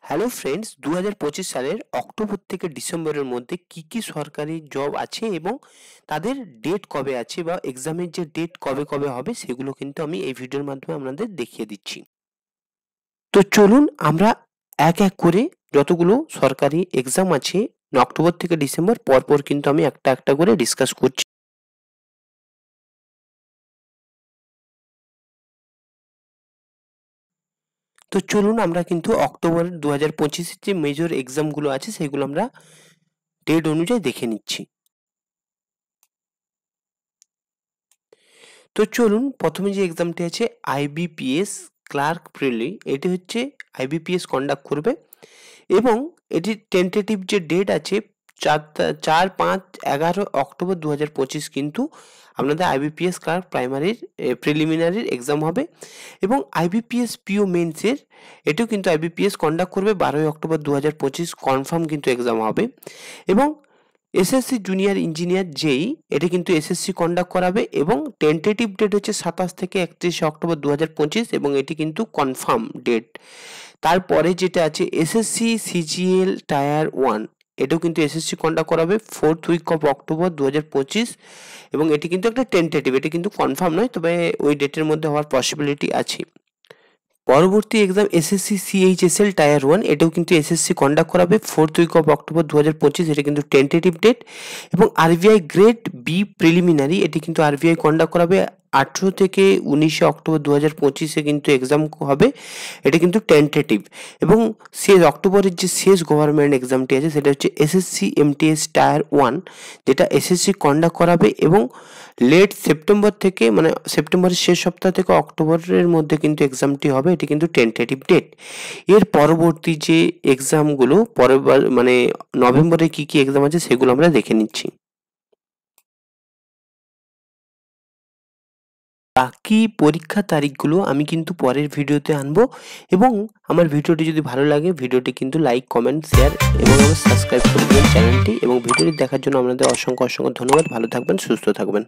Hello friends, 2025 সালের October থেকে ডিসেম্বরের মধ্যে কি সরকারি জব আছে এবং তাদের ডেট কবে আছে বা এক্সামের যে ডেট কবে কবে হবে সেগুলো কিন্তু আমি এই ভিডিওর মাধ্যমে আপনাদের দেখিয়ে দিচ্ছি। তো চলুন আমরা এক এক করে যতগুলো সরকারি এক্সাম আছে অক্টোবর থেকে ডিসেম্বর পরপর কিন্তু আমি একটা একটা করে ডিসকাস করছি। তো চলুন আমরা কিন্তু অক্টোবর 2025 যে মেজর এক্সামগুলো আছে সেগুলো আমরা ডেট অনুযায়ী দেখে নিচ্ছি। তো চলুন প্রথমে যে এক্সামটি আছে আইবিপিএস ক্লার্ক প্রিলি, এটি হচ্ছে আইবিপিএস কন্ডাক্ট করবে এবং এটির টেন্টেটিভ যে ডেট আছে 4-5-11 অক্টোবর 2025 কিন্তু আপনাদের আইবিপিএস ক্লার্ক প্রাইমারির প্রিলিমিনারির এক্সাম হবে এবং আইবিপিএস পিও মেন্সের এটিও কিন্তু আইবিপিএস কন্ডাক্ট করবে 12 অক্টোবর 2025 কনফার্ম কিন্তু এক্সাম হবে এবং এসএসসি জুনিয়র ইঞ্জিনিয়ার যেই এটা কিন্তু এসএসসি কন্ডাক্ট করাবে এবং টেন্টেটিভ ডেট হচ্ছে 27 থেকে 31 অক্টোবর 2025 এবং এটি কিন্তু কনফার্ম ডেট। তারপরে যেটা আছে এসএসসি সিজিএল টায়ার 1, এটাও কিন্তু এসএসসি কন্ডাক্ট করাবে 4 অক্টোবর 2025 এবং এটি কিন্তু একটা টেন্টেটিভ, এটি কিন্তু কনফার্ম নয়, তবে ওই ডেটের মধ্যে হওয়ার পসিবিলিটি আছে। পরবর্তী এক্সাম এসএসসি সিএইচএসএল টায়ার 1, এটাও কিন্তু এসএসসি কন্ডাক্ট করাবে 4 অক্টোবর 2025, এটা কিন্তু টেন্টেটিভ ডেট এবং আরবিআই গ্রেড বি প্রিলিমিনারি এটি কিন্তু আরবিআই কন্ডাক্ট করাবে 18 থেকে 19 অক্টোবর 2025 কিন্তু এক্সাম হবে, এটা কিন্তু টেন্টেটিভ এবং শেষ অক্টোবরের যে শেষ গভর্নমেন্ট এক্সামটি আছে সেটা হচ্ছে এসএসসি এমটিএস টায়ার 1, যেটা এসএসসি কন্ডাক্ট করাবে এবং লেট সেপ্টেম্বর থেকে মানে সেপ্টেম্বরের শেষ সপ্তাহ থেকে অক্টোবরের মধ্যে কিন্তু এক্সামটি হবে, এটি কিন্তু টেন্টেটিভ ডেট। এর পরবর্তী যে এক্সামগুলো পরের মানে নভেম্বরে কি এক্সাম আছে সেগুলো আমরা দেখে নিচ্ছি। বাকি পরীক্ষার তারিখগুলো আমি কিন্তু পরের ভিডিওতে আনবো এবং আমার ভিডিওটি যদি ভালো লাগে ভিডিওটি কিন্তু লাইক, কমেন্ট, শেয়ার এবং আমার সাবস্ক্রাইব করে দেবেন চ্যানেলটি এবং ভিডিওটি দেখার জন্য আপনাদের অসংখ্য ধন্যবাদ। ভালো থাকবেন, সুস্থ থাকবেন।